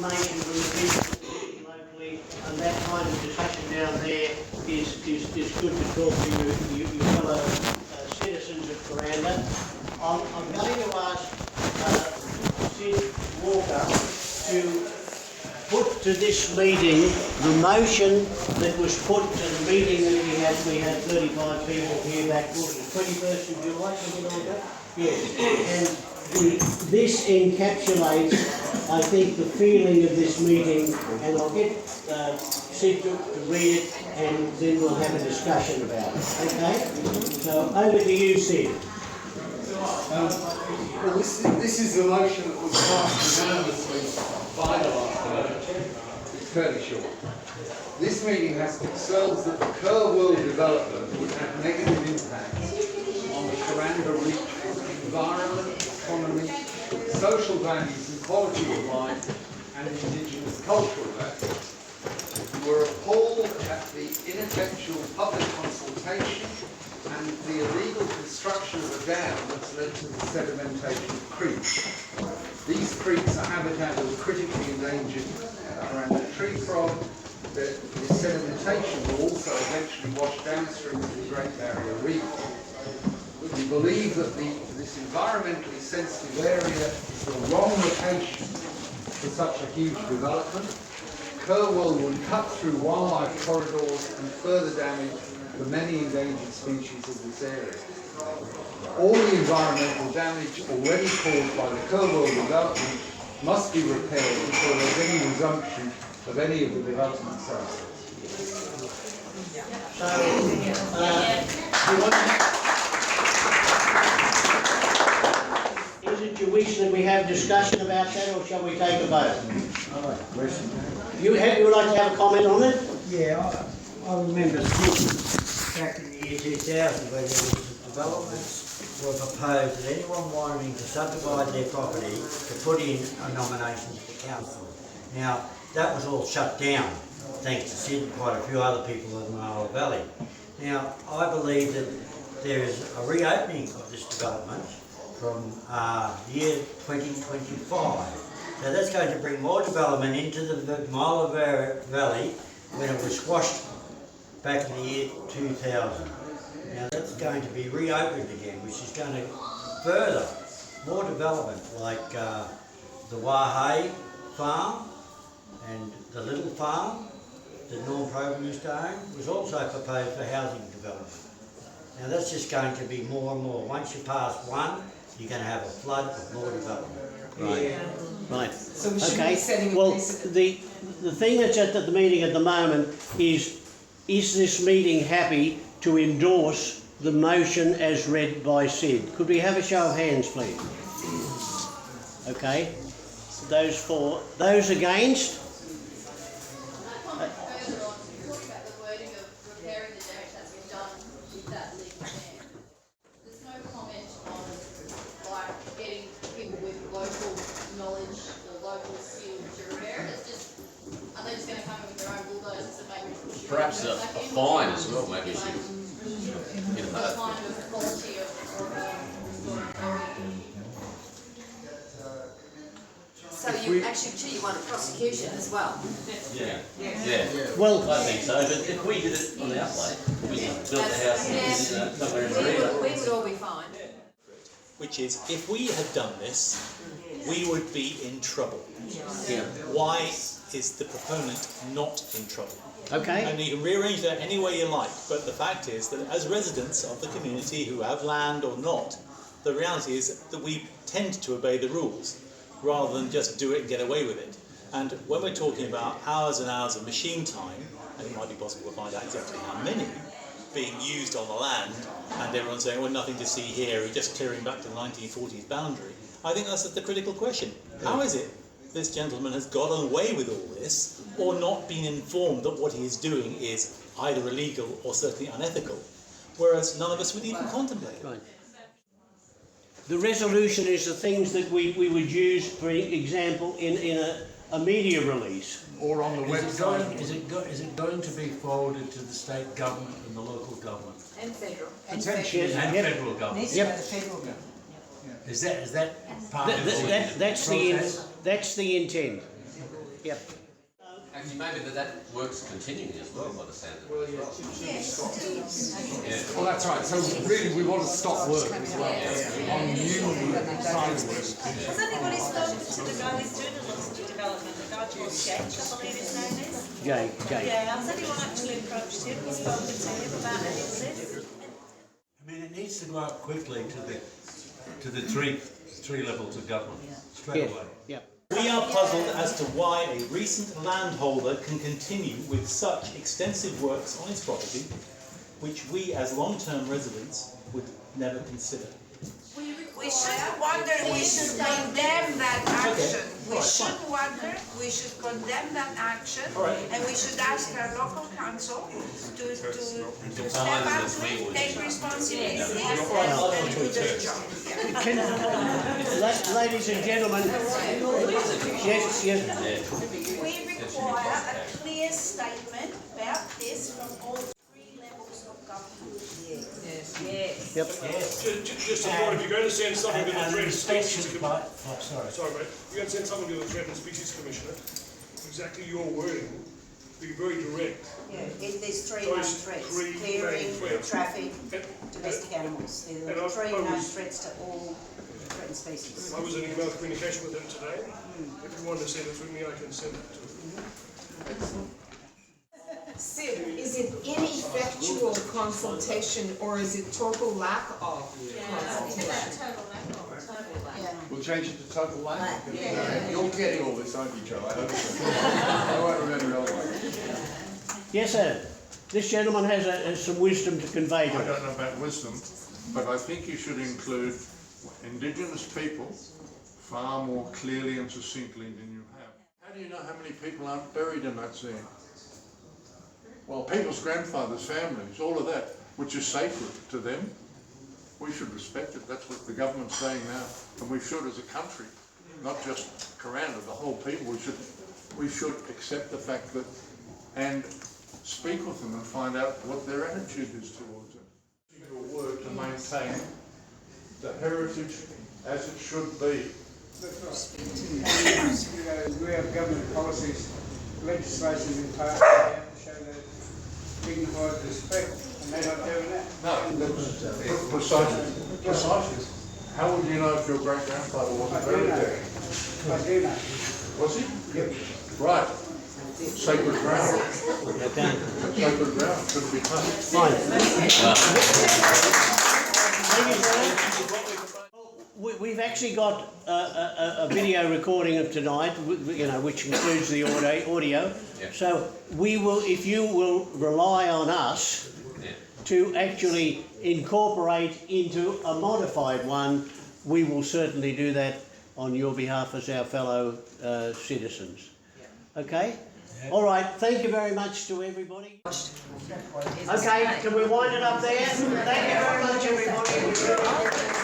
information from the people locally, and that kind of discussion down there is good to talk to you fellow citizens of Kuranda. I'm going to ask Sid Walker to put to this meeting the motion that was put to the meeting that we had 35 people here back, 21st of July, something like that? Yes. And this encapsulates, I think, the feeling of this meeting, and I'll get Sid to read it, and then we'll have a discussion about it, okay? So, over to you, Sid. Well, this is the motion that was passed unanimously by the last vote. It's fairly short. This meeting has concerns that the KUR-World development would have negative impacts on the Kuranda region's environment, economy, social values and quality of life, and indigenous cultural values. We're appalled at the ineffectual public consultation and the illegal construction of a dam that's led to the sedimentation of creeks. These creeks are habitat of the critically endangered Kuranda tree frog. The sedimentation will also eventually wash downstream to the Great Barrier Reef. We believe that this environmentally sensitive area is the wrong location for such a huge development. KUR-World would cut through wildlife corridors and further damage the many endangered species of this area. All the environmental damage already caused by the KUR-World development must be repaired before there's any resumption of any of the development process. Is it your wish that we have discussion about that, or shall we take a vote? You would like to have a comment on it? Yeah, I remember back in the year 2000 when there was developments were proposed that anyone wanting to subdivide their property to put in a nomination to the council. Now, that was all shut down, thanks to Sid and quite a few other people in the Marl Valley. Now, I believe that there is a reopening of this development from year 2025. So that's going to bring more development into the Marl Valley when it was squashed back in the year 2000. Now that's going to be reopened again, which is going to further more development, like the Wahey farm and the little farm that Norm Program used to own was also proposed for housing development. Now that's just going to be more and more. Once you pass one, you're going to have a flood of more development. Right. Yeah. Right. So we should okay. be setting a well, precedent. the thing that's at the meeting at the moment is this meeting happy to endorse the motion as read by Sid? Could we have a show of hands, please? Okay. Those for. Those against? Perhaps a fine as well, maybe she in her. So you actually want a prosecution as well? Yeah. Yeah. Well, I think so, but if we did it on the outlay, we built the house somewhere in the We would all be fine. Which is, if we had done this, we would be in trouble. Yeah. Why is the proponent not in trouble? okay. And you can rearrange that any way you like, but the fact is that as residents of the community who have land or not, the reality is that we tend to obey the rules rather than just do it and get away with it. And when we're talking about hours and hours of machine time, and it might be possible to find out exactly how many being used on the land, and everyone saying, well, nothing to see here, we're just clearing back to the 1940s boundary, I think that's the critical question. How is it this gentleman has got away with all this, or not been informed that what he is doing is either illegal or certainly unethical, whereas none of us would even contemplate it? Right. The resolution is the things that we would use, for example, in a media release. Or on the website. Is it going to be forwarded to the state government and the local government? And federal. Potentially. And Yep. federal government? Needs to go to the federal government. Is that part of the That's process? the intent. Yep. Actually, maybe that works continuing as well by the sound of it. Well, that's right. So really, we want to stop work as well on new side of work. Has anybody spoken to the guy who's doing a lot of development, the guy called Jake, I believe his name is? Jake. Yeah, has anyone actually approached him or spoken to him about any of this? I mean, it needs to go up quickly to the three levels of government, straight away. Yep. We are puzzled as to why a recent landholder can continue with such extensive works on his property, which we as long-term residents would never consider. We shouldn't wonder, we should condemn that action. We shouldn't wonder, we should condemn that action. And we should ask our local council to step up to it, take responsibility and do their job. Ladies and gentlemen, yes. We require a clear statement about this from all three levels of government. Yep. Just a point, if you're going to send something to the Threatened Species Commissioner, Sorry. mate, you're going to send something to the Threatened Species Commissioner, exactly your wording, be very direct. Yeah, there's three Those known threats, three main clearing, threats. traffic, domestic animals. They're And the I three was- known threats to all threatened species. I was in email communication with him today. If you want to send it to me, I can send it to him. Sid, is it ineffectual consultation or is it total lack of consultation? We'll change it to total lack. You're getting all this, aren't you, Joe? I hope so. I won't remember it otherwise. Yes, sir. This gentleman has some wisdom to convey to I us. don't know about wisdom, but I think you should include Indigenous people far more clearly and succinctly than you have. How do you know how many people aren't buried in that sea? Well, people's grandfathers, families, all of that, which is sacred to them, we should respect it. That's what the government's saying now, and we should as a country, not just Kuranda, the whole people. We should accept the fact that and speak with them and find out what their attitude is towards it. Your word to maintain the heritage as it should be. We have government policies, legislation in place, they have to show that dignified respect, and they're not doing that. No, precisely. How would you know if your great-grandfather wasn't buried there? I do know. Was he? Yep. Right. Sacred ground. Sacred ground shouldn't be touched. Fine. We've actually got a video recording of tonight, which includes the audio. Yeah. So we will, if you will rely on us to actually incorporate into a modified one, we will certainly do that on your behalf as our fellow citizens. Okay? All right, thank you very much to everybody. Okay, can we wind it up there? Thank you very much, everybody.